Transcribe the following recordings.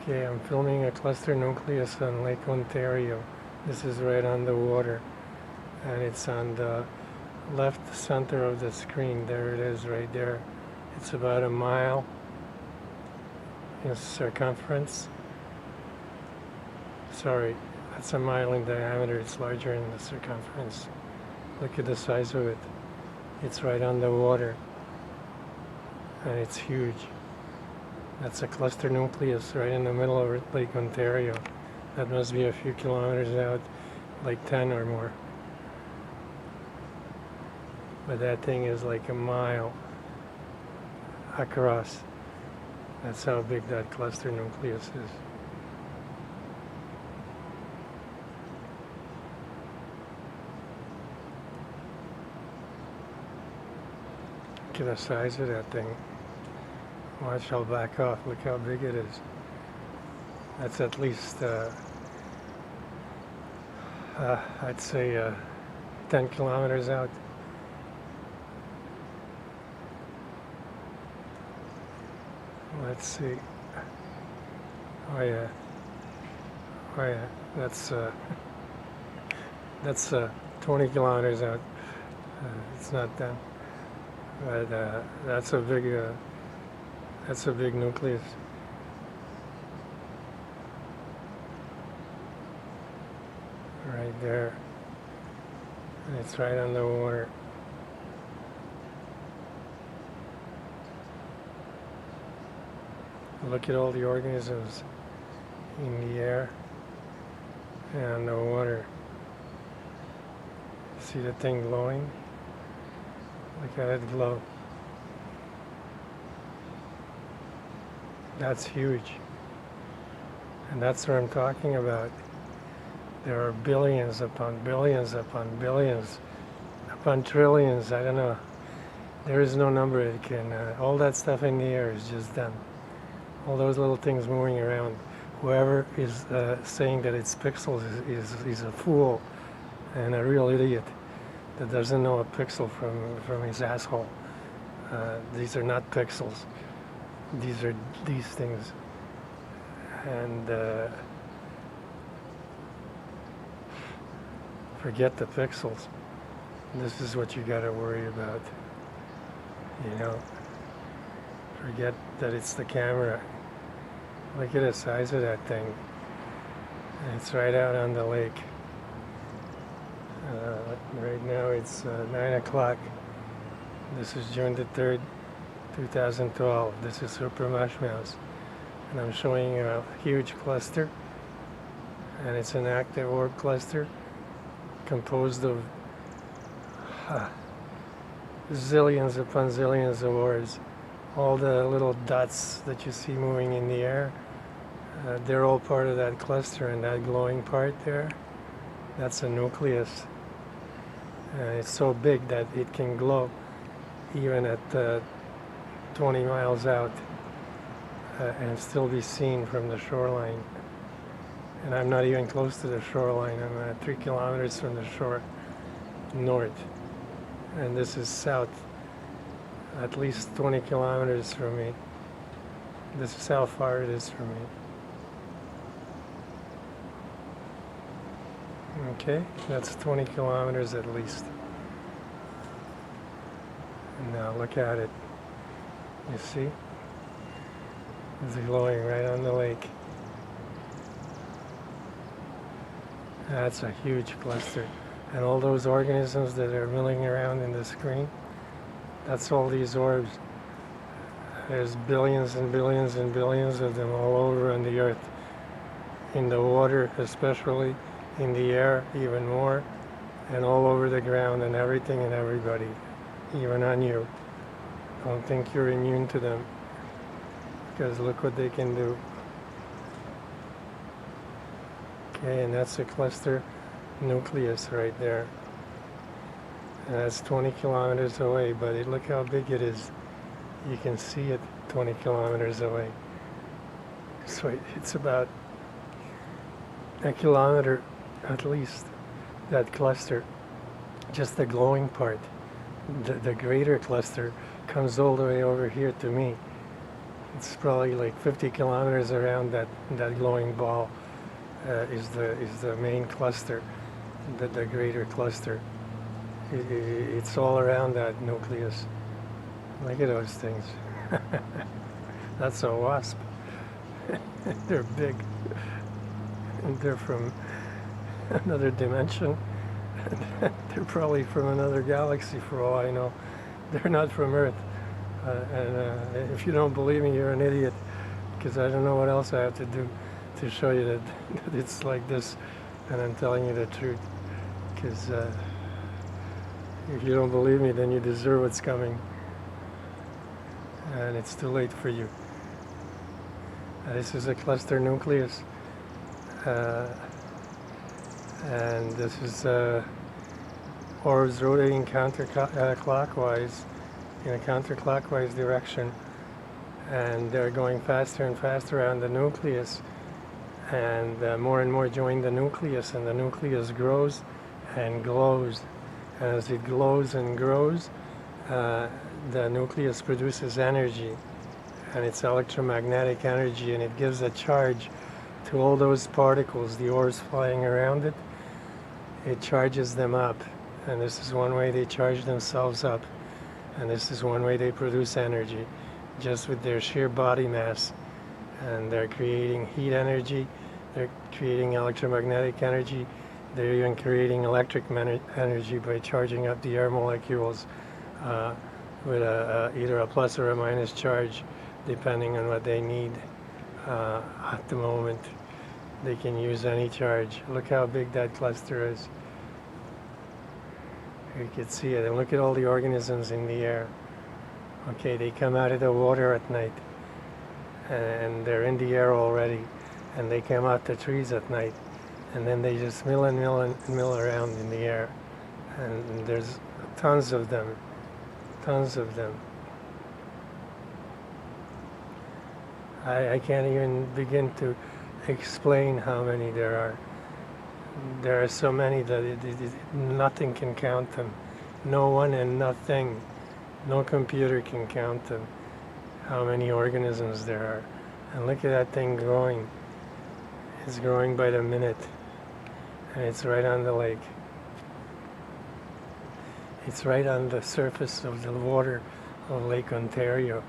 Okay, I'm filming a cluster nucleus on Lake Ontario. This is right on the water, and it's on the left center of the screen. There it is right there. It's about a mile in circumference. Sorry, that's a mile in diameter. It's larger in the circumference. Look at the size of it. It's right on the water, and it's huge. That's a cluster nucleus right in the middle of Lake Ontario. That must be a few kilometers out, like 10 or more. But that thing is like a mile across. That's how big that cluster nucleus is. Look at the size of that thing. Watch, I'll back off. Look how big it is. That's at least, I'd say 10 kilometers out. Let's see. Oh yeah. Oh yeah. That's 20 kilometers out. It's not that, but that's a big nucleus. Right there. And it's right on the water. Look at all the organisms in the air and the water. See the thing glowing? Look at it glow. That's huge. And that's what I'm talking about. There are billions upon billions upon billions upon trillions. I don't know. There is no number it can. All that stuff in the air is just done. All those little things moving around. Whoever is saying that it's pixels is a fool and a real idiot that doesn't know a pixel from his asshole. These are not pixels. These are these things. And forget the pixels. This is what you got to worry about. You know, forget that it's the camera. Look at the size of that thing. And it's right out on the lake. Right now it's 9 o'clock. This is June the 3rd, 2012. This is Super Mush Mouse. And I'm showing you a huge cluster. And it's an active orb cluster composed of zillions upon zillions of orbs. All the little dots that you see moving in the air, they're all part of that cluster, and that glowing part there, that's a nucleus. It's so big that it can glow even at 20 miles out and still be seen from the shoreline. And I'm not even close to the shoreline. I'm 3 kilometers from the shore north, and this is south, at least 20 kilometers from me. This is how far it is from me. Okay, that's 20 kilometers at least. And now look at it. You see? It's glowing right on the lake. That's a huge cluster. And all those organisms that are milling around in the screen, that's all these orbs. There's billions and billions and billions of them all over on the earth. In the water especially, in the air even more, and all over the ground and everything and everybody, even on you. Don't think you're immune to them, because look what they can do. Okay, and that's a cluster nucleus right there. And that's 20 kilometers away, but look how big it is. You can see it 20 kilometers away. So it's about a kilometer at least, that cluster. Just the glowing part. The greater cluster comes all the way over here to me. It's probably like 50 kilometers around that glowing ball is the main cluster, the greater cluster. It's all around that nucleus. Look at those things. That's a wasp. They're big. And they're from another dimension. They're probably from another galaxy for all I know. They're not from Earth. And if you don't believe me, you're an idiot, because I don't know what else I have to do to show you that it's like this, and I'm telling you the truth. Because if you don't believe me, then you deserve what's coming, and it's too late for you. This is a cluster nucleus, and this is orbs rotating counterclockwise, in a counterclockwise direction, and they're going faster and faster around the nucleus, and more and more join the nucleus, and the nucleus grows and glows. And as it glows and grows, the nucleus produces energy, and it's electromagnetic energy, and it gives a charge to all those particles, the orbs flying around it. It charges them up, and this is one way they charge themselves up, and this is one way they produce energy, just with their sheer body mass. And they're creating heat energy, they're creating electromagnetic energy, they're even creating electric energy by charging up the air molecules with either a plus or a minus charge, depending on what they need at the moment. They can use any charge. Look how big that cluster is. You can see it, and look at all the organisms in the air. Okay, they come out of the water at night, and they're in the air already, and they come out the trees at night, and then they just mill and mill and mill around in the air, and there's tons of them, tons of them. I can't even begin to explain how many there are. There are so many that nothing can count them. No one and nothing, no computer can count them, how many organisms there are. And look at that thing growing. It's growing by the minute, and it's right on the lake. It's right on the surface of the water of Lake Ontario,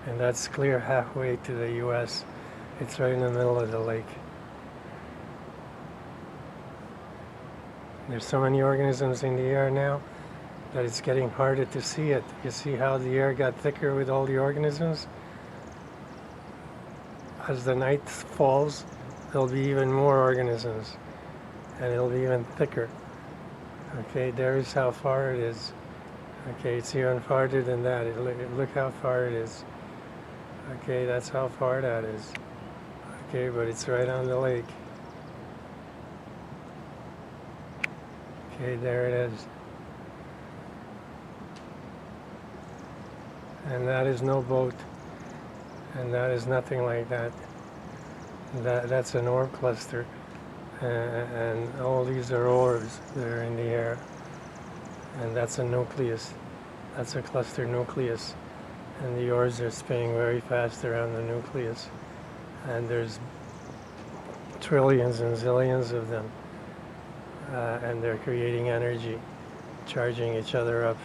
and that's clear halfway to the US. It's right in the middle of the lake. There's so many organisms in the air now that it's getting harder to see it. You see how the air got thicker with all the organisms? As the night falls, there'll be even more organisms, and it'll be even thicker. Okay, there is how far it is. Okay, it's even farther than that. Look how far it is. Okay, that's how far that is. Okay, but it's right on the lake. Okay, there it is. And that is no boat. And that is nothing like that. That's an orb cluster. And all these are orbs that are in the air. And that's a nucleus. That's a cluster nucleus. And the orbs are spinning very fast around the nucleus. And there's trillions and zillions of them. And they're creating energy, charging each other up.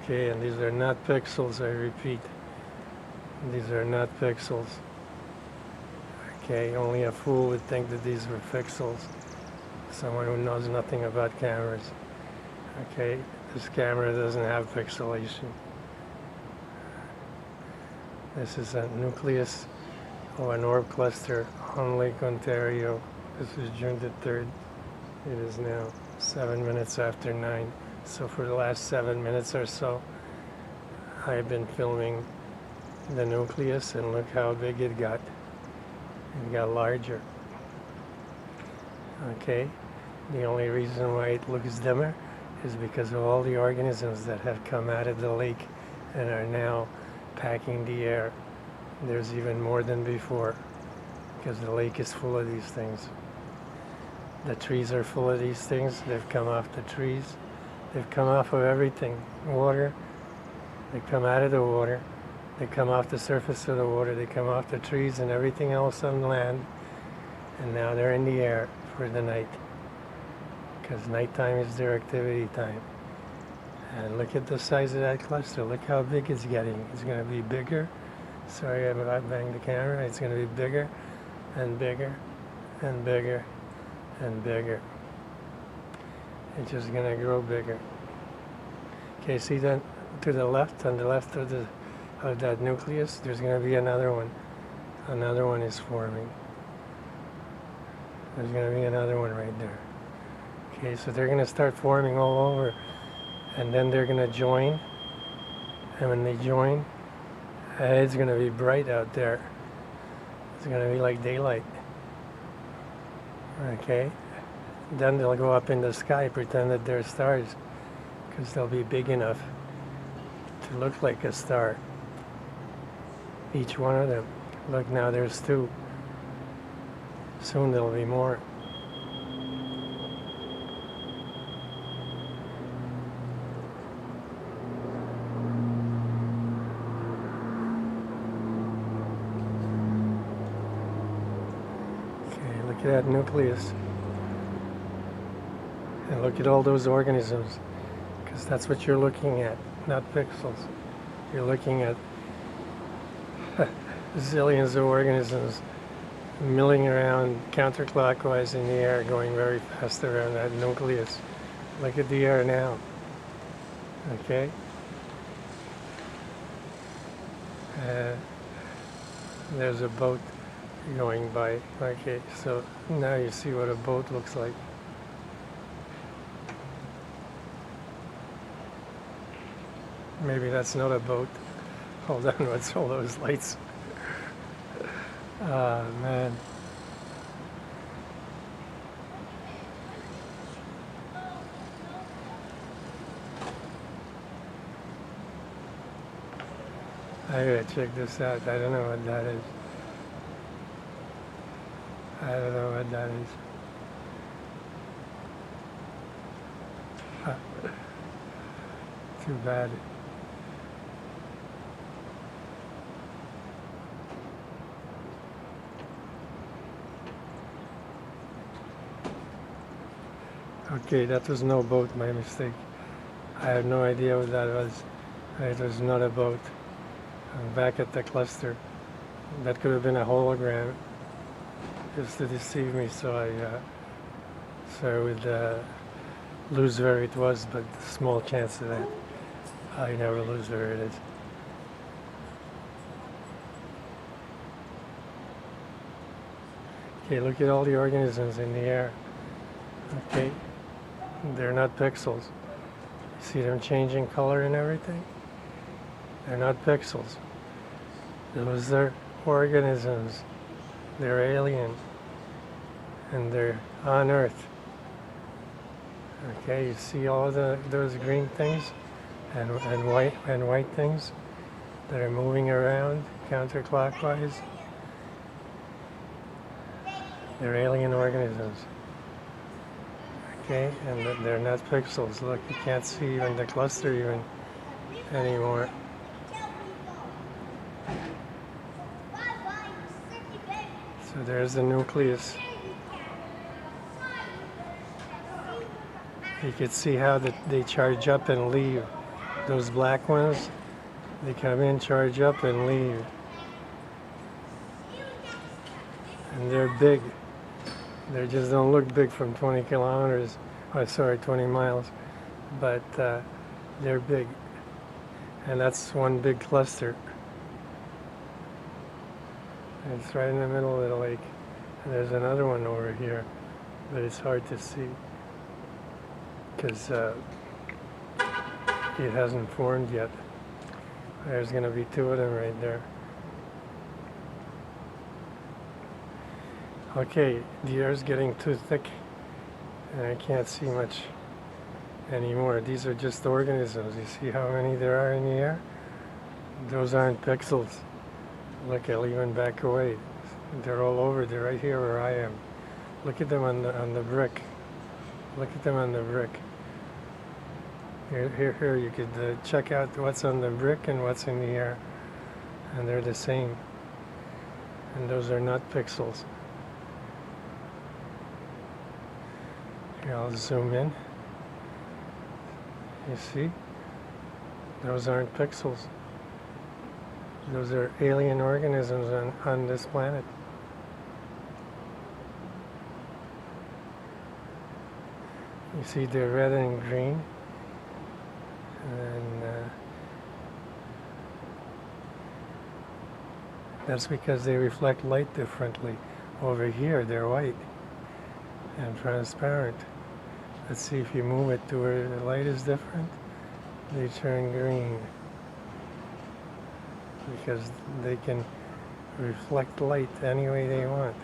Okay, and these are not pixels, I repeat. These are not pixels. Okay, only a fool would think that these were pixels. Someone who knows nothing about cameras. Okay, this camera doesn't have pixelation. This is a nucleus of an orb cluster on Lake Ontario. This is June the 3rd. It is now 7 minutes after 9. So for the last 7 minutes or so, I've been filming the nucleus, and look how big it got. It got larger. Okay, the only reason why it looks dimmer is because of all the organisms that have come out of the lake and are now packing the air. There's even more than before, because the lake is full of these things. The trees are full of these things. They've come off the trees. They've come off of everything. Water. They come out of the water. They come off the surface of the water. They come off the trees and everything else on land. And now they're in the air for the night. Because nighttime is their activity time. And look at the size of that cluster. Look how big it's getting. It's going to be bigger. Sorry, I banged the camera. It's going to be bigger and bigger and bigger and bigger. It's just going to grow bigger. Okay, see that to the left, on the left of that nucleus, there's going to be another one. Another one is forming. There's going to be another one right there. Okay, so they're going to start forming all over, and then they're going to join. And when they join, it's going to be bright out there. It's going to be like daylight. Okay? Then they'll go up in the sky, pretend that they're stars, because they'll be big enough to look like a star. Each one of them. Look, now there's two. Soon there'll be more. Look at that nucleus. And look at all those organisms. Because that's what you're looking at, not pixels. You're looking at zillions of organisms milling around counterclockwise in the air, going very fast around that nucleus. Look at the air now. Okay? There's a boat going by. Okay, so now you see what a boat looks like. Maybe that's not a boat. Hold on, what's all those lights? Ah, man. I gotta check this out. I don't know what that is. I don't know what that is. Too bad. Okay, that was no boat, my mistake. I have no idea what that was. It was not a boat. I'm back at the cluster. That could have been a hologram, just to deceive me, so I would lose where it was, but small chance of that. I never lose where it is. Okay, look at all the organisms in the air. Okay, they're not pixels. You see them changing color and everything? They're not pixels. Those are organisms. They're alien. And they're on Earth. Okay, you see all those green things and white things that are moving around counterclockwise? They're alien organisms. Okay, and they're not pixels. Look, you can't see even the cluster even anymore. So there's the nucleus. You can see how they charge up and leave. Those black ones, they come in, charge up, and leave. And they're big. They just don't look big from 20 kilometers. Oh, sorry, 20 miles. But they're big. And that's one big cluster. It's right in the middle of the lake. And there's another one over here, but it's hard to see because it hasn't formed yet. There's going to be two of them right there. Okay, the air's getting too thick and I can't see much anymore. These are just organisms. You see how many there are in the air? Those aren't pixels. Look, I'll even back away. They're all over. They're right here where I am. Look at them on the brick. Look at them on the brick. Here, you could check out what's on the brick and what's in the air. And they're the same. And those are not pixels. Here, I'll zoom in. You see? Those aren't pixels. Those are alien organisms on this planet. You see they're red and green. And that's because they reflect light differently. Over here they're white and transparent. Let's see if you move it to where the light is different. They turn green because they can reflect light any way they want.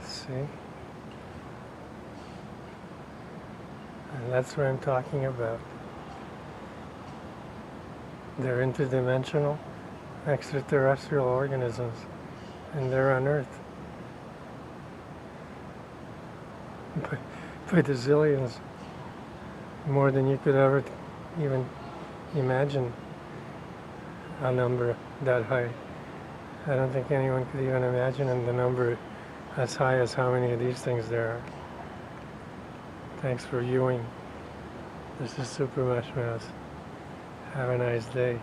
See? And that's what I'm talking about. They're interdimensional, extraterrestrial organisms, and they're on Earth. By the zillions, more than you could ever even imagine a number that high. I don't think anyone could even imagine the number as high as how many of these things there are. Thanks for viewing. This is Super Mushmouth. Have a nice day.